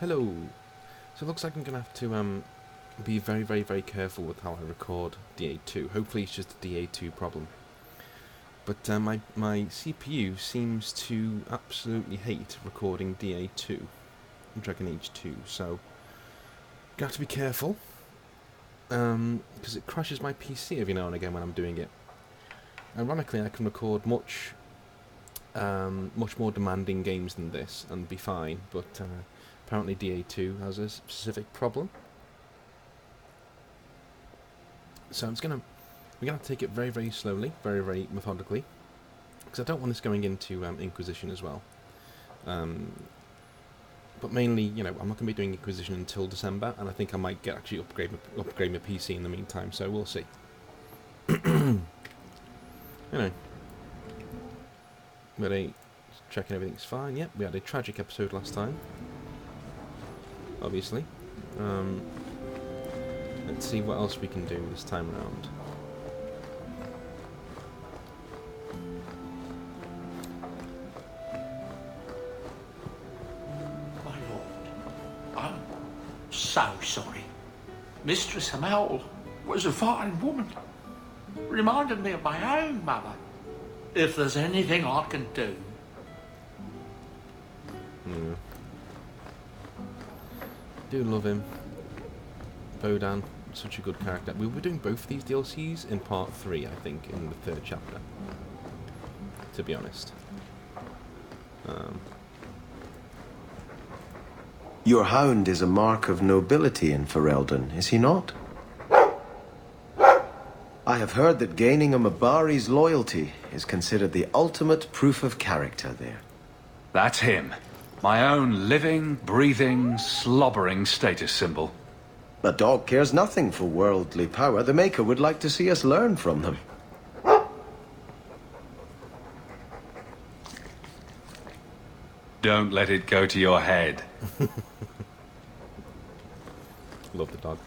Hello. So it looks like I'm going to have to be very, very, very careful with how I record DA2. Hopefully it's just a DA2 problem. But my CPU seems to absolutely hate recording DA2, Dragon Age 2, so I'm going to have to be careful, because it crashes my PC every now and again when I'm doing it. Ironically, I can record much more demanding games than this and be fine, but apparently DA2 has a specific problem. So we're gonna take it very, very slowly, very, very methodically, because I don't want this going into Inquisition as well. But mainly, you know, I'm not going to be doing Inquisition until December, and I think I might actually upgrade my PC in the meantime. So we'll see. Anyway, checking everything's fine. Yep, we had a tragic episode last time. Obviously. Let's see what else we can do this time around. My lord, I'm so sorry. Mistress Hamel was a fine woman. Reminded me of my own mother. If there's anything I can do. Do love him. Bodan, such a good character. We were doing both of these DLCs in part 3, I think, in the 3rd chapter. To be honest. Your hound is a mark of nobility in Ferelden, is he not? I have heard that gaining a Mabari's loyalty is considered the ultimate proof of character there. That's him. My own living, breathing, slobbering status symbol. The dog cares nothing for worldly power. The Maker would like to see us learn from them. Don't let it go to your head. Love the dog.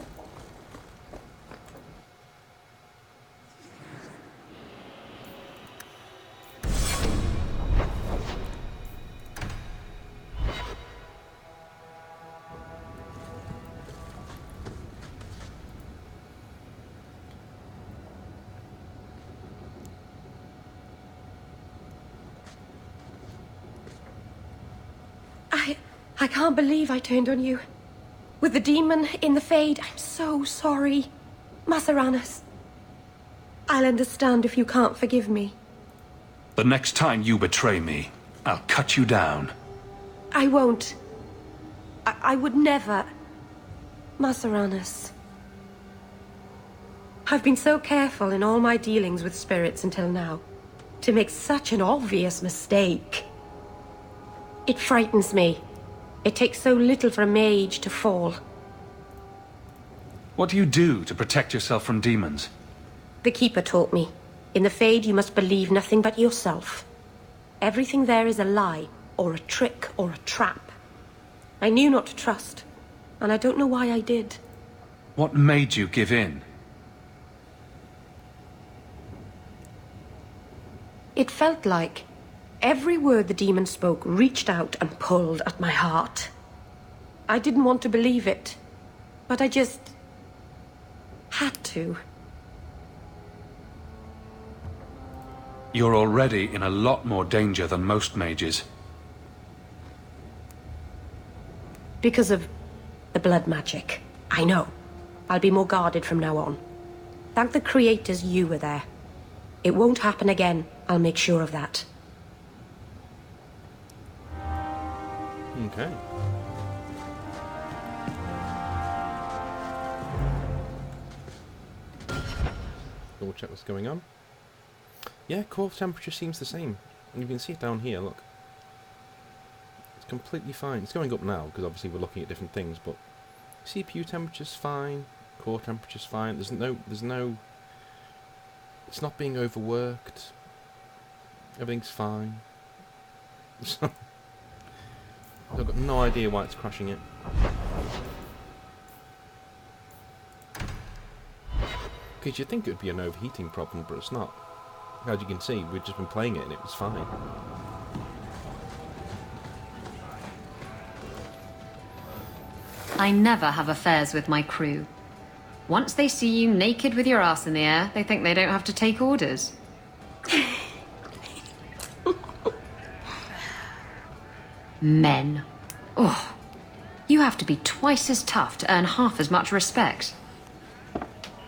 I can't believe I turned on you. With the demon in the Fade, I'm so sorry. Masaranas. I'll understand if you can't forgive me. The next time you betray me, I'll cut you down. I won't. I would never. Masaranas. I've been so careful in all my dealings with spirits until now. To make such an obvious mistake. It frightens me. It takes so little for a mage to fall. What do you do to protect yourself from demons? The Keeper taught me. In the Fade, you must believe nothing but yourself. Everything there is a lie, or a trick, or a trap. I knew not to trust, and I don't know why I did. What made you give in? It felt like every word the demon spoke reached out and pulled at my heart. I didn't want to believe it, but I just had to. You're already in a lot more danger than most mages. Because of the blood magic. I know. I'll be more guarded from now on. Thank the creators you were there. It won't happen again. I'll make sure of that. Okay. Double check what's going on. Yeah, core temperature seems the same. And you can see it down here, look. It's completely fine. It's going up now, because obviously we're looking at different things, but CPU temperature's fine, core temperature's fine, there's no it's not being overworked. Everything's fine. So I've got no idea why it's crashing it. Because you'd think it would be an overheating problem, but it's not. As you can see, we've just been playing it and it was fine. I never have affairs with my crew. Once they see you naked with your ass in the air, they think they don't have to take orders. Men. Oh, you have to be twice as tough to earn half as much respect.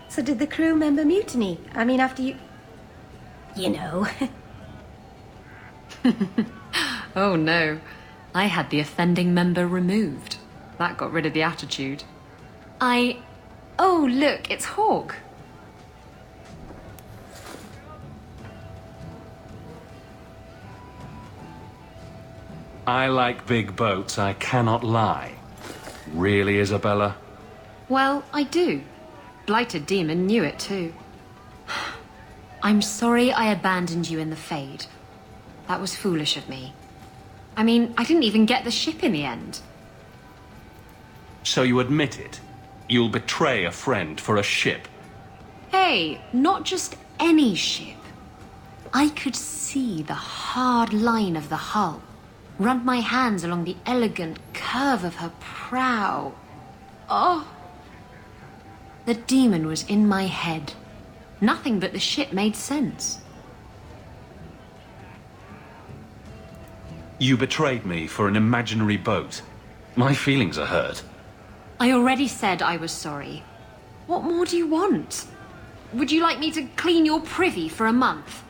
So did the crew member mutiny? I mean, after you... You know. Oh no, I had the offending member removed. That got rid of the attitude. Oh look, it's Hawke. I like big boats, I cannot lie. Really, Isabella? Well, I do. Blighted Demon knew it too. I'm sorry I abandoned you in the Fade. That was foolish of me. I mean, I didn't even get the ship in the end. So you admit it? You'll betray a friend for a ship? Hey, not just any ship. I could see the hard line of the hull, run my hands along the elegant curve of her prow. Oh! The demon was in my head. Nothing but the ship made sense. You betrayed me for an imaginary boat. My feelings are hurt. I already said I was sorry. What more do you want? Would you like me to clean your privy for a month?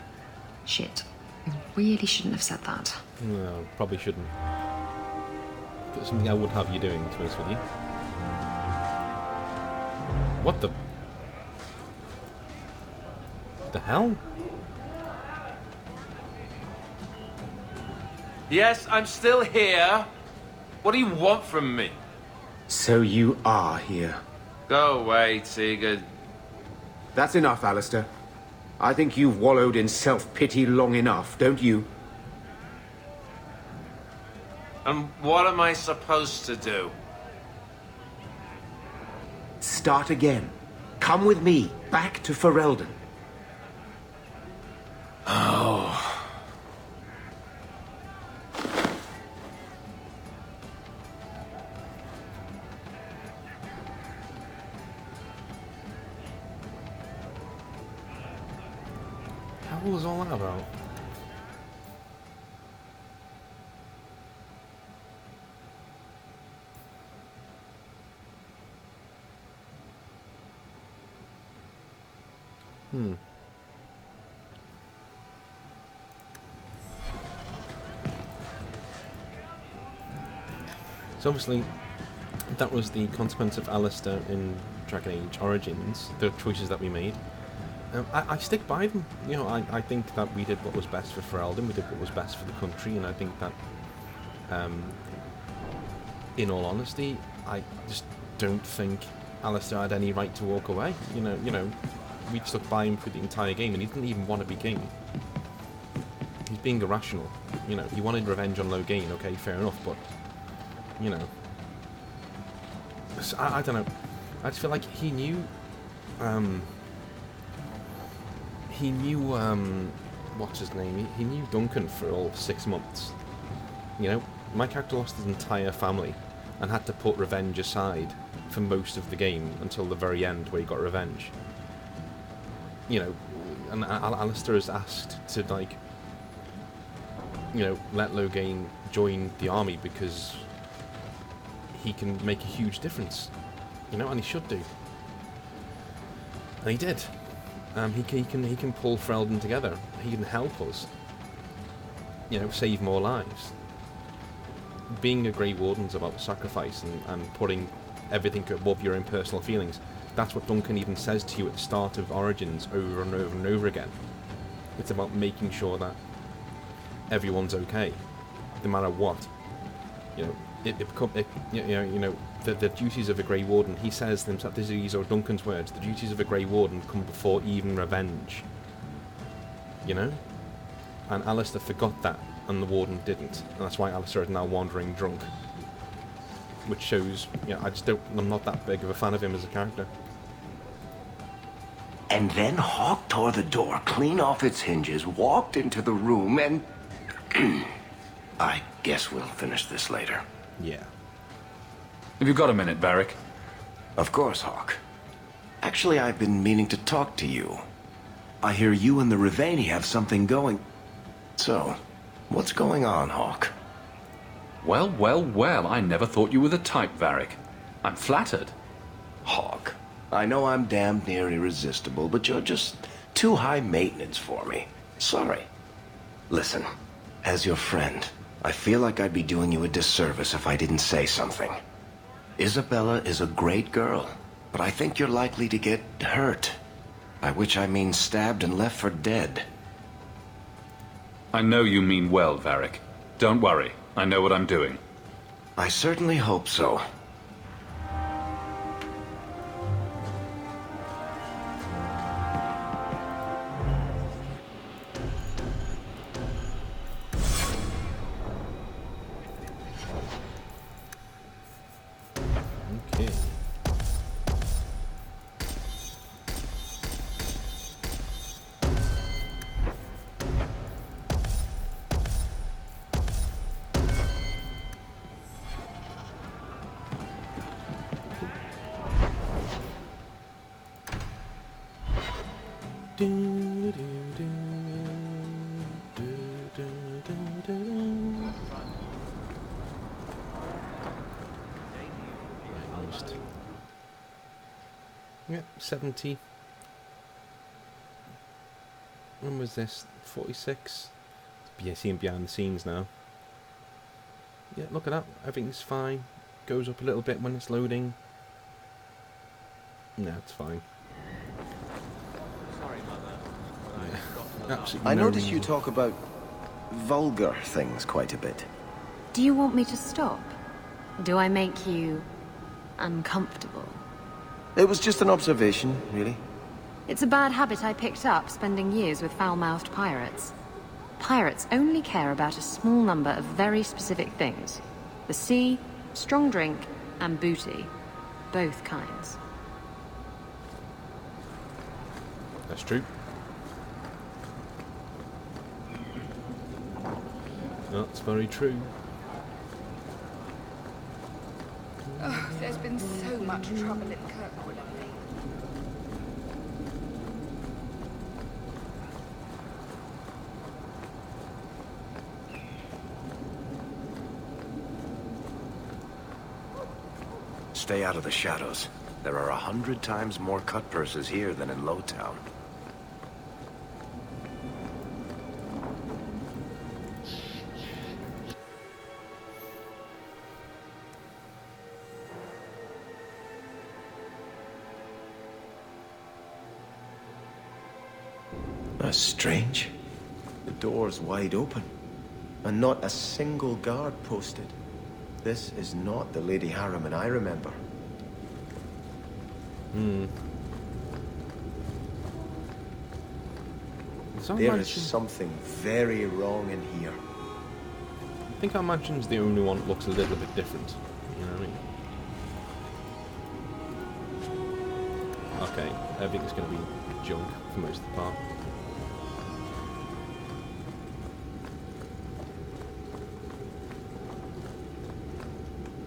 Shit. I really shouldn't have said that. No, probably shouldn't. That's something I would have you doing, to be honest with you. What the... The hell? Yes, I'm still here. What do you want from me? So you are here. Go away, Sigurd. That's enough, Alistair. I think you've wallowed in self-pity long enough, don't you? And what am I supposed to do? Start again. Come with me, back to Ferelden. Oh. What was all that about? So obviously, that was the consequence of Alistair in Dragon Age Origins, the choices that we made. I stick by them. You know, I think that we did what was best for Ferelden, we did what was best for the country, and I think that, in all honesty, I just don't think Alistair had any right to walk away. You know, we stuck by him for the entire game, and he didn't even want to be king. He's being irrational. You know, he wanted revenge on Loghain, okay, fair enough, but, you know, I don't know. I just feel like he knew, what's his name? He knew Duncan for all 6 months. You know, my character lost his entire family and had to put revenge aside for most of the game until the very end where he got revenge. You know, and Alistair is asked to, like, you know, let Loghain join the army because he can make a huge difference. You know, and he should do. And he did. He can pull Ferelden together. He can help us, you know, save more lives. Being a Grey Warden's about sacrifice and putting everything above your own personal feelings. That's what Duncan even says to you at the start of Origins over and over and over again. It's about making sure that everyone's okay, no matter what. You know, the duties of a Grey Warden, he says himself, these are Duncan's words, the duties of a Grey Warden come before even revenge. You know? And Alistair forgot that, and the Warden didn't. And that's why Alistair is now wandering drunk. Which shows, I'm not that big of a fan of him as a character. And then Hawke tore the door clean off its hinges, walked into the room, and... I guess we'll finish this later. Yeah. Have you got a minute, Varric? Of course, Hawk. Actually, I've been meaning to talk to you. I hear you and the Rivaini have something going. So, what's going on, Hawk? Well, well, well, I never thought you were the type, Varric. I'm flattered. Hawk, I know I'm damned near irresistible, but you're just too high maintenance for me. Sorry. Listen, as your friend, I feel like I'd be doing you a disservice if I didn't say something. Isabella is a great girl, but I think you're likely to get hurt. By which I mean stabbed and left for dead. I know you mean well, Varric. Don't worry, I know what I'm doing. I certainly hope so. Okay. Yep, 70. When was this? 46? Yeah, seeing behind the scenes now. Yeah, look at that. Everything's fine. Goes up a little bit when it's loading. No, it's fine. Sorry, Mother. Yeah. Absolutely I no notice you reason. talk about vulgar things quite a bit. Do you want me to stop? Do I make you uncomfortable? It was just an observation, really. It's a bad habit I picked up spending years with foul-mouthed pirates. Pirates only care about a small number of very specific things. The sea, strong drink, and booty. Both kinds. That's true. That's very true. Oh, there's been so much trouble in Kirkwood lately. Stay out of the shadows. There are 100 times more cut purses here than in Lowtown. That's strange. The door's wide open, and not a single guard posted. This is not the Lady Harriman I remember. There is something very wrong in here. I think our mansion's the only one that looks a little bit different. You know what I mean? Okay, everything's going to be junk for most of the part.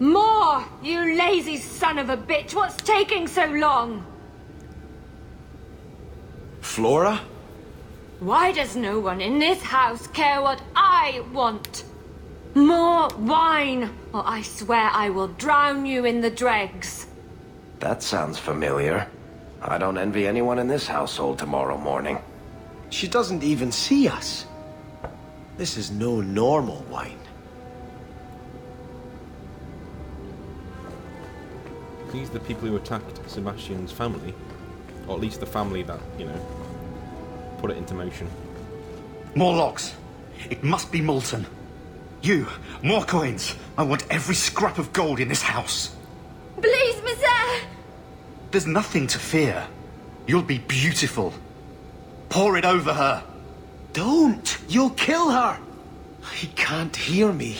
More! You lazy son of a bitch! What's taking so long? Flora? Why does no one in this house care what I want? More wine, or I swear I will drown you in the dregs. That sounds familiar. I don't envy anyone in this household tomorrow morning. She doesn't even see us. This is no normal wine. These are the people who attacked Sebastian's family. Or at least the family that, you know, put it into motion. More logs. It must be molten. You, more coins. I want every scrap of gold in this house. Please, monsieur! There's nothing to fear. You'll be beautiful. Pour it over her. Don't! You'll kill her! He can't hear me.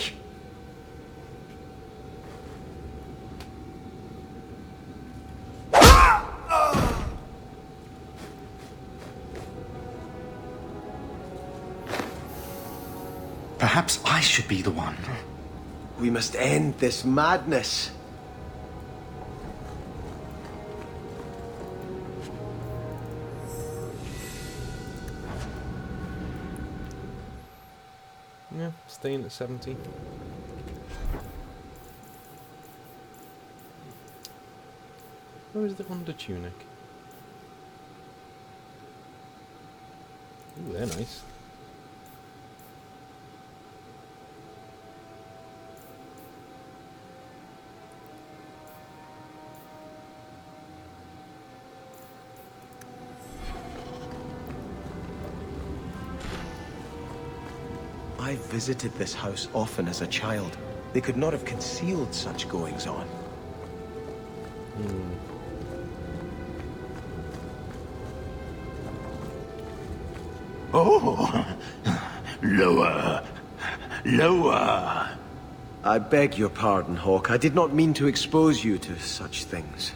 Perhaps I should be the one. We must end this madness. staying at 70. Where is the under tunic? Ooh, they're nice. I visited this house often as a child. They could not have concealed such goings-on. Oh, lower, lower. I beg your pardon, Hawk. I did not mean to expose you to such things.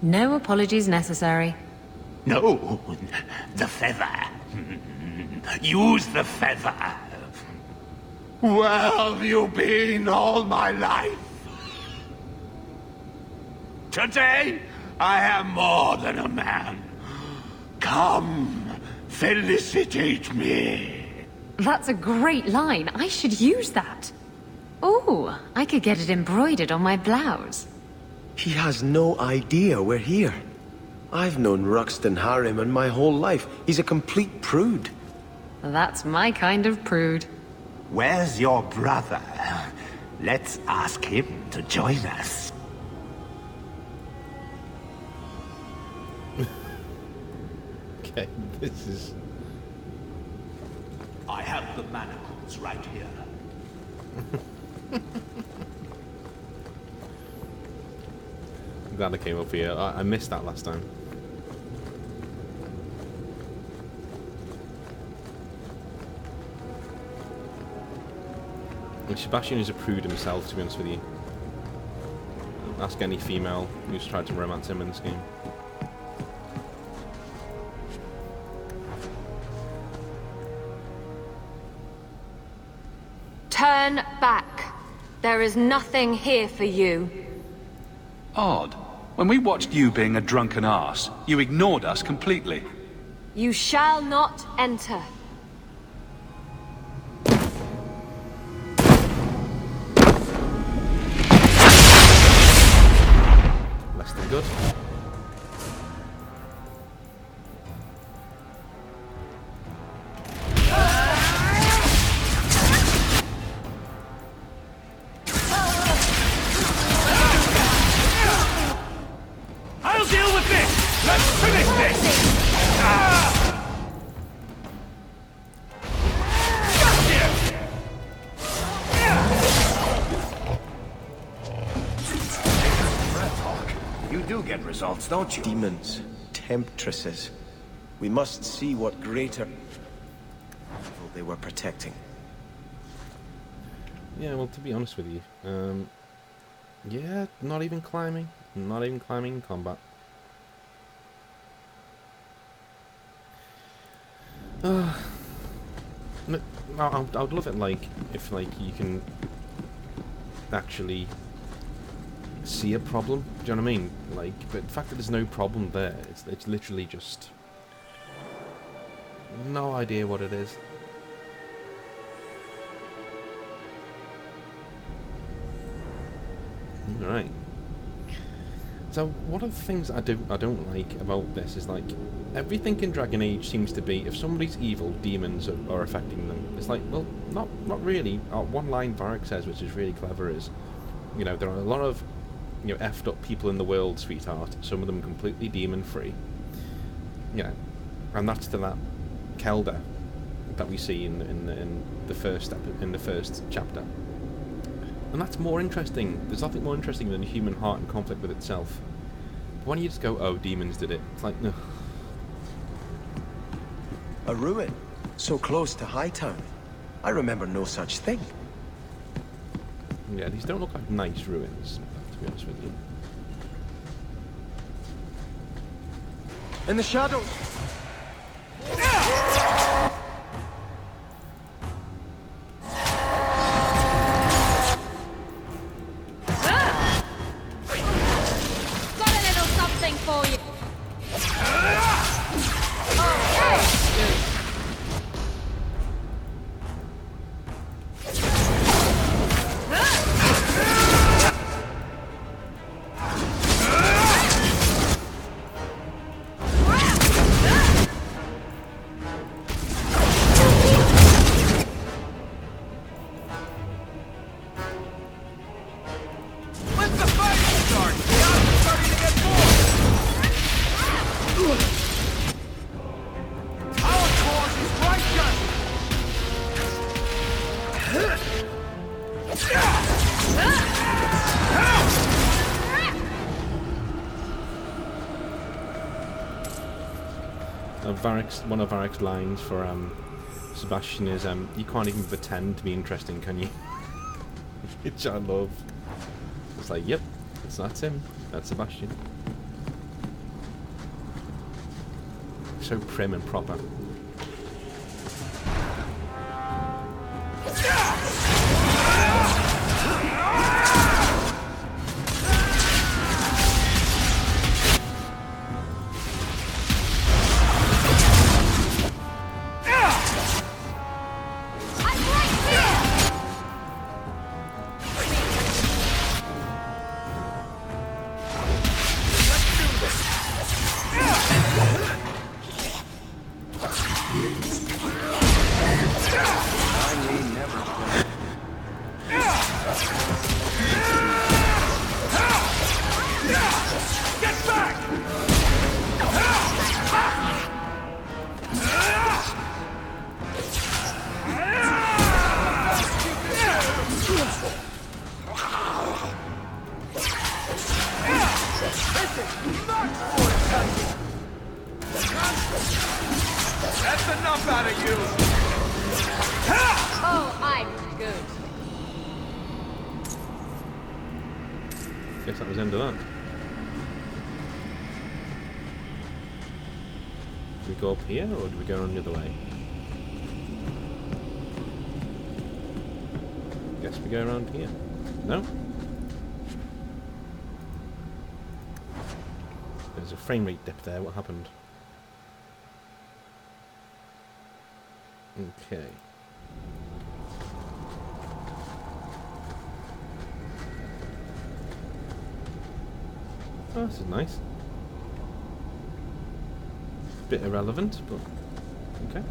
No apologies necessary. No, the feather. Use the feather. Where have you been all my life? Today, I am more than a man. Come, felicitate me. That's a great line. I should use that. Oh, I could get it embroidered on my blouse. He has no idea we're here. I've known Ruxton Harriman my whole life. He's a complete prude. That's my kind of prude. Where's your brother? Let's ask him to join us. Okay, this is... I have the manacles right here. I'm glad I came up here. I missed that last time. And Sebastian is a prude himself, to be honest with you. Ask any female who's tried to romance him in this game. Turn back. There is nothing here for you. Odd. When we watched you being a drunken arse, you ignored us completely. You shall not enter. Less than good. I'll deal with this! Let's finish this! You do get results, don't you? Demons, temptresses. We must see what greater evil they were protecting. Yeah, well, to be honest with you, yeah, not even climbing in combat. No, I'd love it, like, if, like, you can actually see a problem, do you know what I mean? Like, but the fact that there's no problem there, it's literally just no idea what it is. Alright. So one of the things I don't like about this is, like, everything in Dragon Age seems to be, if somebody's evil, demons are affecting them. It's like, well, not really. One line Varric says, which is really clever, is, you know, there are a lot of, you know, effed up people in the world, sweetheart. Some of them completely demon free. Yeah, and that's to that Kelda that we see in the first chapter. And that's more interesting. There's nothing more interesting than a human heart in conflict with itself. But when you just go, oh, demons did it, it's like, no. A ruin, so close to Hightown. I remember no such thing. Yeah, these don't look like nice ruins, to be honest with you. In the shadows! Got a little something for you. One of Varric's lines for Sebastian is, "You can't even pretend to be interesting, can you?" Which I love. It's like, yep, that's him. That's Sebastian. So prim and proper. That's enough out of you! Oh, I'm good. Guess that was the end of that. Do we go up here, or do we go on the other way? Guess we go around here. No? There's a frame rate dip there. What happened? Okay. Oh, this is nice. Bit irrelevant, but okay.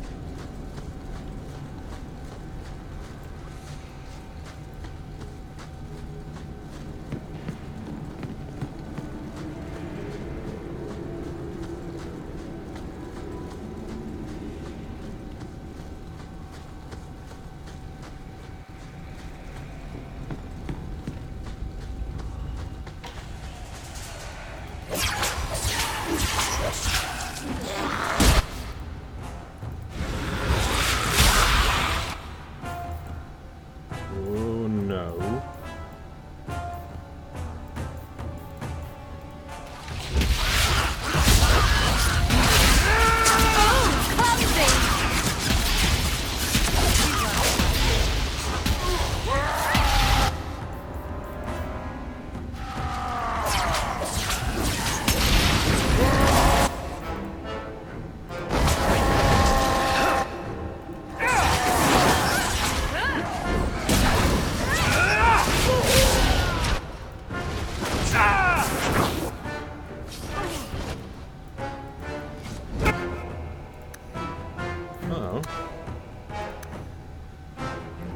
Oh no.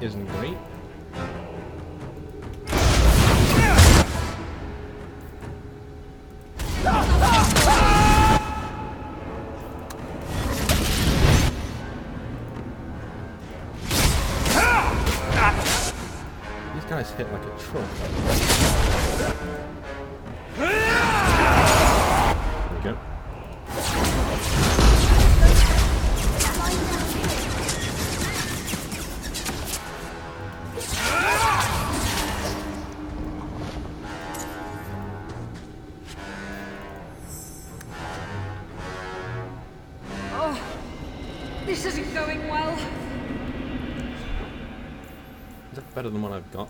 Isn't great. These guys hit like a truck. There we go. This isn't going well. Is that better than what I've got?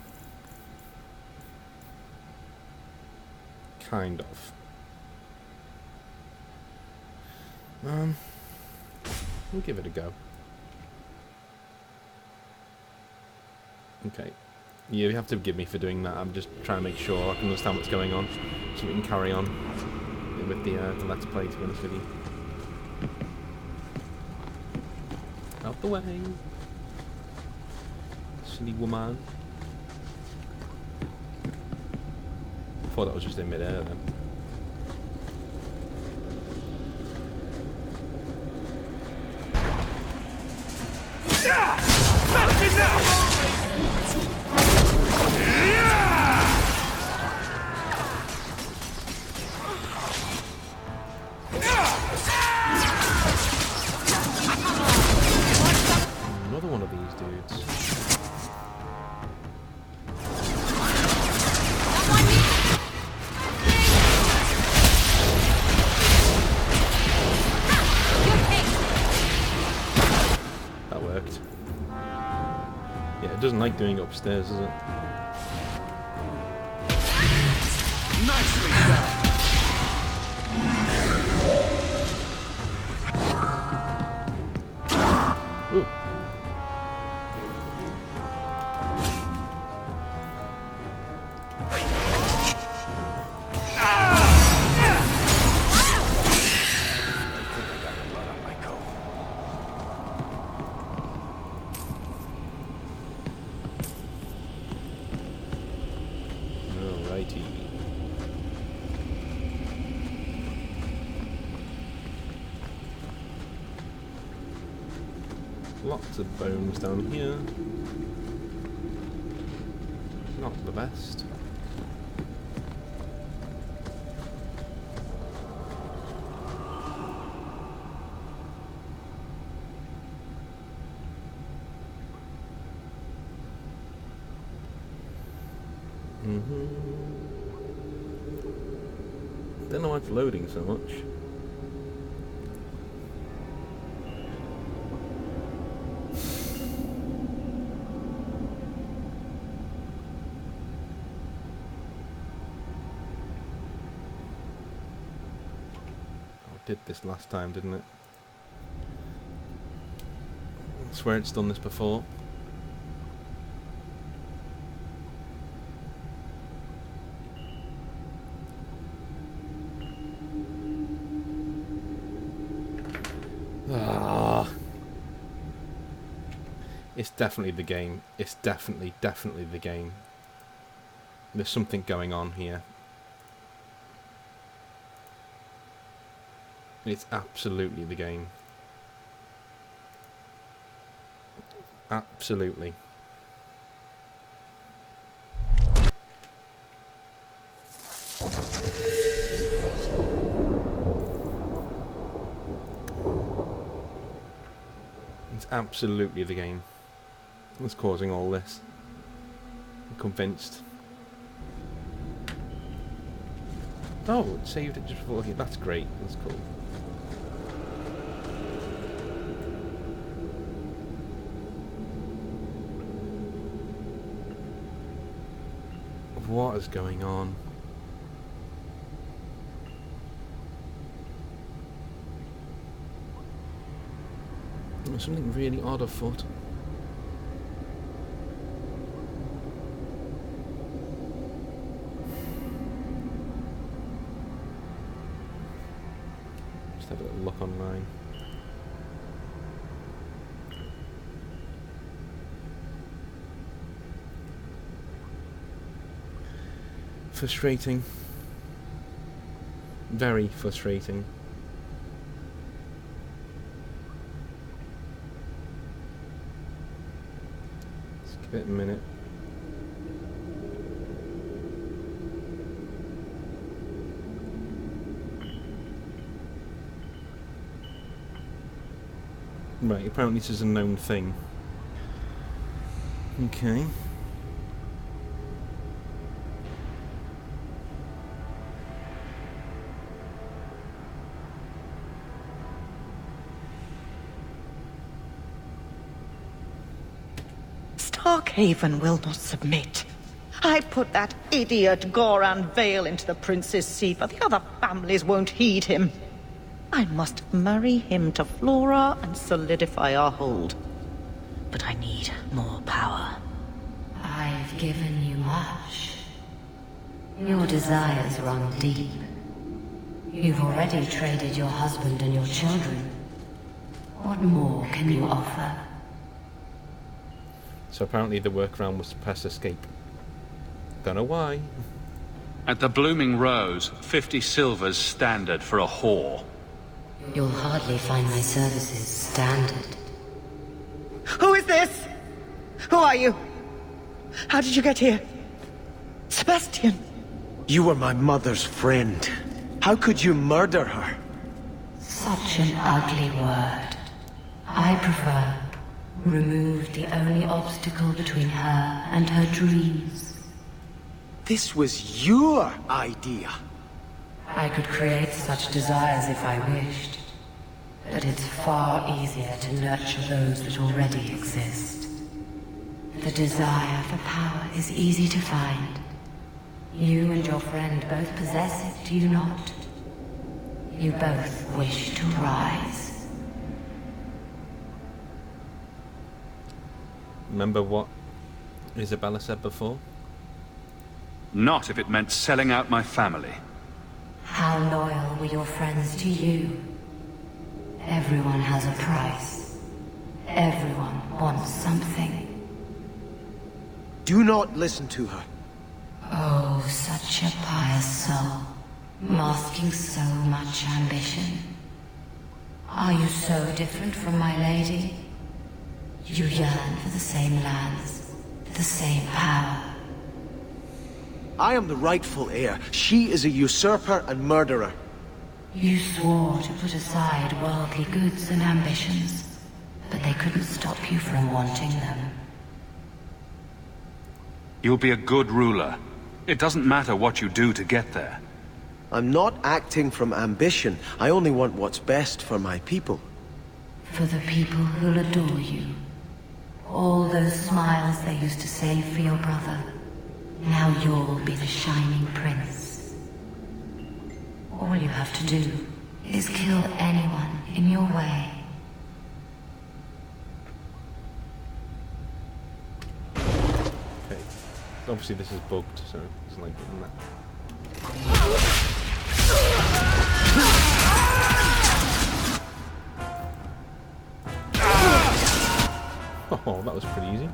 Kind of. We'll give it a go. Okay. You have to forgive me for doing that. I'm just trying to make sure I can understand what's going on, so we can carry on with the Let's Play, to be honest with you. Out the way. Silly woman. Thought that was just in mid-air then. doesn't like doing it upstairs, does it? Nicely done. Ooh. Alrighty. Lots of bones down here. Not the best. Don't know why it's loading so much. Did this last time, didn't it? I swear it's done this before. It's definitely the game. It's definitely the game. There's something going on here. It's absolutely the game. Absolutely. It's absolutely the game that's causing all this. I'm convinced. Oh, it saved it just before. That's great. That's cool. What is going on? There's something really odd afoot. Just have a little look online. Frustrating. Very frustrating. Let's give it a minute. Right, apparently this is a known thing. Okay. Starkhaven will not submit. I put that idiot Goran Vale into the Prince's seat, but the other families won't heed him. I must marry him to Flora and solidify our hold. But I need more power. I've given you much. Your desires run deep. You've already traded your husband and your children. What more can you offer? So apparently the workaround was to press escape. Don't know why. At the Blooming Rose, 50 silver's standard for a whore. You'll hardly find my services standard. Who is this? Who are you? How did you get here? Sebastian! You were my mother's friend. How could you murder her? Such an ugly word. I prefer remove the only obstacle between her and her dreams. This was your idea. I could create such desires if I wished. But it's far easier to nurture those that already exist. The desire for power is easy to find. You and your friend both possess it, do you not? You both wish to rise. Remember what Isabella said before? Not if it meant selling out my family. How loyal were your friends to you? Everyone has a price. Everyone wants something. Do not listen to her. Oh, such a pious soul, masking so much ambition. Are you so different from my lady? You yearn for the same lands, the same power. I am the rightful heir. She is a usurper and murderer. You swore to put aside worldly goods and ambitions, but they couldn't stop you from wanting them. You'll be a good ruler. It doesn't matter what you do to get there. I'm not acting from ambition. I only want what's best for my people. For the people who'll adore you. All those smiles they used to save for your brother. Now you'll be the shining prince. All you have to do is kill anyone in your way. Okay. Obviously this is bugged, so it's like that. Oh, that was pretty easy.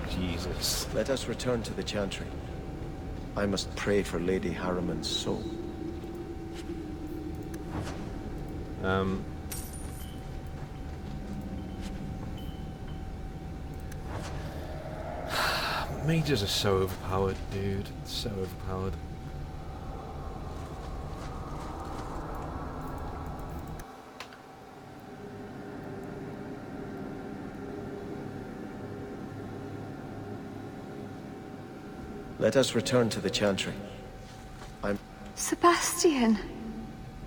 Jesus. Let us return to the Chantry. I must pray for Lady Harriman's soul. Mages are so overpowered, dude. So overpowered. Let us return to the Chantry. Sebastian,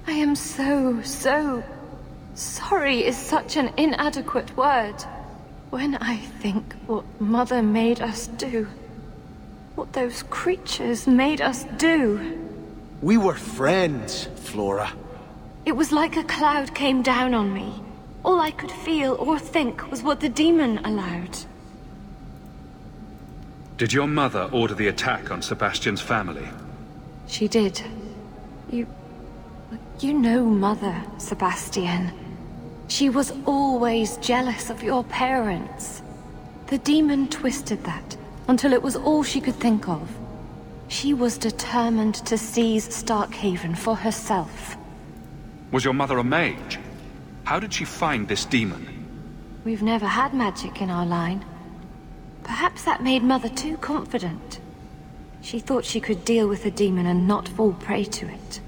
I am so sorry is such an inadequate word. When I think what Mother made us do, what those creatures made us do. We were friends, Flora. It was like a cloud came down on me. All I could feel or think was what the demon allowed. Did your mother order the attack on Sebastian's family? She did. You know Mother, Sebastian. She was always jealous of your parents. The demon twisted that until it was all she could think of. She was determined to seize Starkhaven for herself. Was your mother a mage? How did she find this demon? We've never had magic in our line. Perhaps that made Mother too confident. She thought she could deal with the demon and not fall prey to it.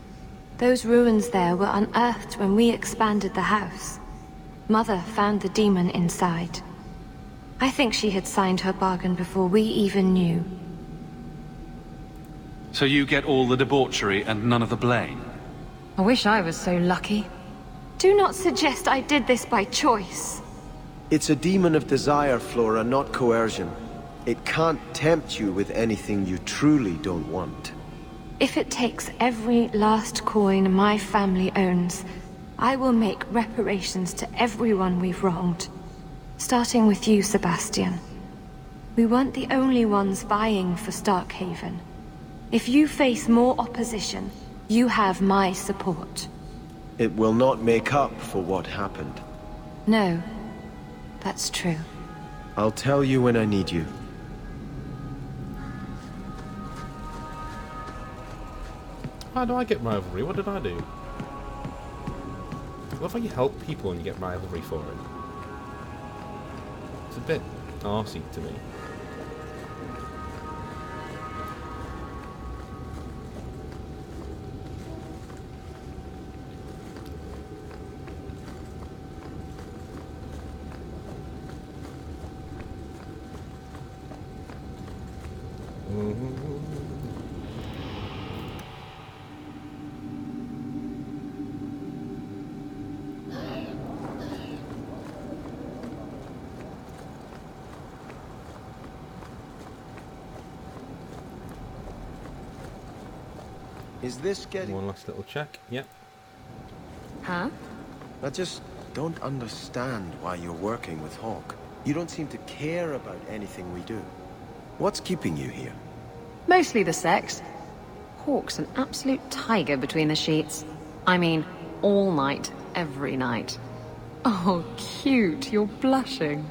Those ruins there were unearthed when we expanded the house. Mother found the demon inside. I think she had signed her bargain before we even knew. So you get all the debauchery and none of the blame? I wish I was so lucky. Do not suggest I did this by choice. It's a demon of desire, Flora, not coercion. It can't tempt you with anything you truly don't want. If it takes every last coin my family owns, I will make reparations to everyone we've wronged. Starting with you, Sebastian. We weren't the only ones vying for Starkhaven. If you face more opposition, you have my support. It will not make up for what happened. No, that's true. I'll tell you when I need you. How do I get rivalry? What did I do? I love how you help people and you get rivalry for it. It's a bit arsey to me. Is this getting... One last little check. Yep. Huh? I just don't understand why you're working with Hawke. You don't seem to care about anything we do. What's keeping you here? Mostly the sex. Hawke's an absolute tiger between the sheets. I mean, all night, every night. Oh, cute, you're blushing.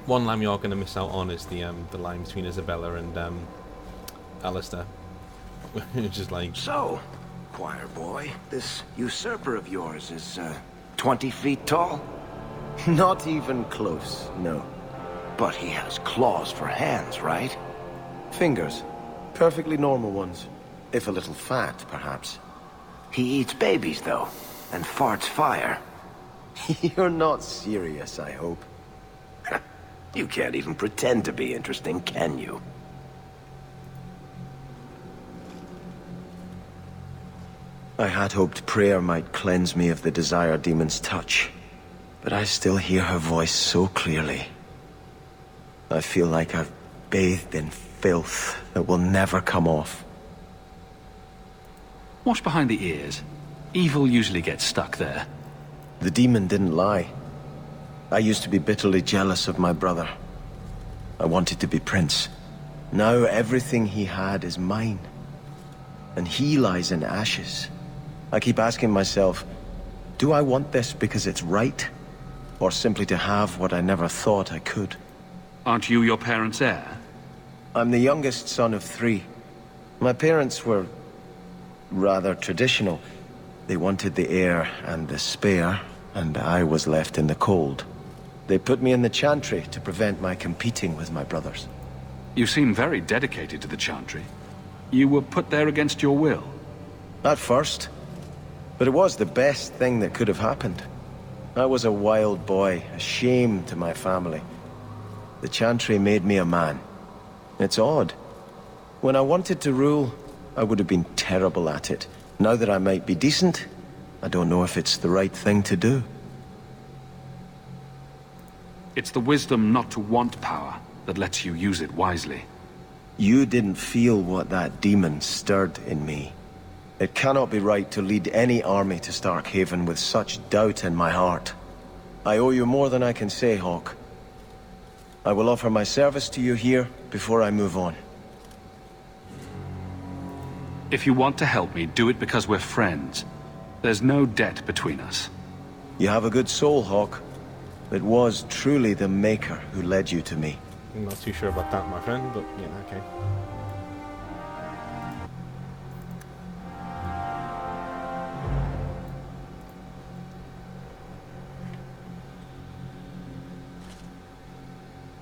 One line you're going to miss out on is the line between Isabella and Alistair. Which is like... So, choir boy, this usurper of yours is, 20 feet tall? Not even close, no. But he has claws for hands, right? Fingers. Perfectly normal ones. If a little fat, perhaps. He eats babies, though, and farts fire. You're not serious, I hope. You can't even pretend to be interesting, can you? I had hoped prayer might cleanse me of the Desire Demon's touch, but I still hear her voice so clearly. I feel like I've bathed in filth that will never come off. Wash behind the ears. Evil usually gets stuck there. The demon didn't lie. I used to be bitterly jealous of my brother. I wanted to be prince. Now everything he had is mine. And he lies in ashes. I keep asking myself, do I want this because it's right? Or simply to have what I never thought I could? Aren't you your parents' heir? I'm the youngest son of 3. My parents were rather traditional. They wanted the heir and the spare, and I was left in the cold. They put me in the Chantry to prevent my competing with my brothers. You seem very dedicated to the Chantry. You were put there against your will. At first. But it was the best thing that could have happened. I was a wild boy, a shame to my family. The Chantry made me a man. It's odd. When I wanted to rule, I would have been terrible at it. Now that I might be decent, I don't know if it's the right thing to do. It's the wisdom not to want power that lets you use it wisely. You didn't feel what that demon stirred in me. It cannot be right to lead any army to Starkhaven with such doubt in my heart. I owe you more than I can say, Hawke. I will offer my service to you here before I move on. If you want to help me, do it because we're friends. There's no debt between us. You have a good soul, Hawke. It was truly the Maker who led you to me. I'm not too sure about that, my friend, but yeah, okay.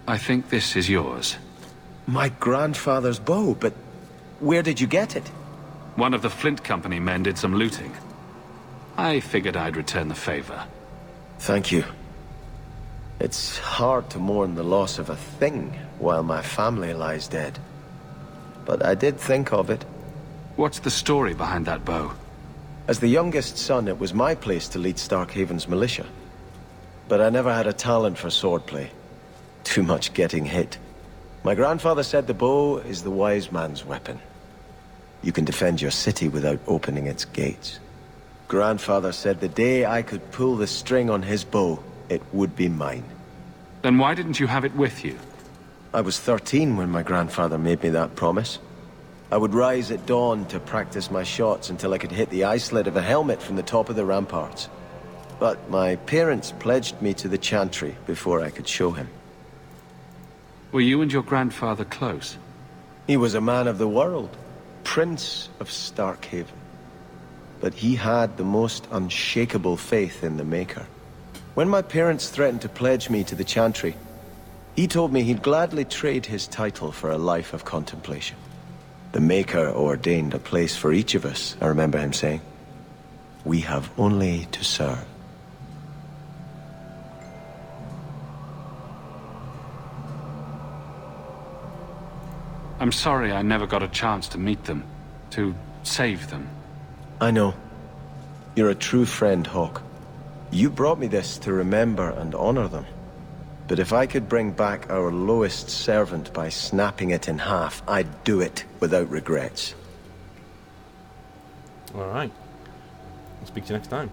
I think this is yours. My grandfather's bow, but where did you get it? One of the Flint Company men did some looting. I figured I'd return the favor. Thank you. It's hard to mourn the loss of a thing while my family lies dead. But I did think of it. What's the story behind that bow? As the youngest son, it was my place to lead Starkhaven's militia. But I never had a talent for swordplay. Too much getting hit. My grandfather said the bow is the wise man's weapon. You can defend your city without opening its gates. Grandfather said the day I could pull the string on his bow, it would be mine. Then why didn't you have it with you? I was 13 when my grandfather made me that promise. I would rise at dawn to practice my shots until I could hit the eye slit of a helmet from the top of the ramparts. But my parents pledged me to the Chantry before I could show him. Were you and your grandfather close? He was a man of the world, Prince of Starkhaven. But he had the most unshakable faith in the Maker. When my parents threatened to pledge me to the Chantry, he told me he'd gladly trade his title for a life of contemplation. The Maker ordained a place for each of us, I remember him saying. We have only to serve. I'm sorry I never got a chance to meet them, to save them. I know. You're a true friend, Hawke. You brought me this to remember and honor them. But if I could bring back our lowest servant by snapping it in half, I'd do it without regrets. Alright. I'll speak to you next time.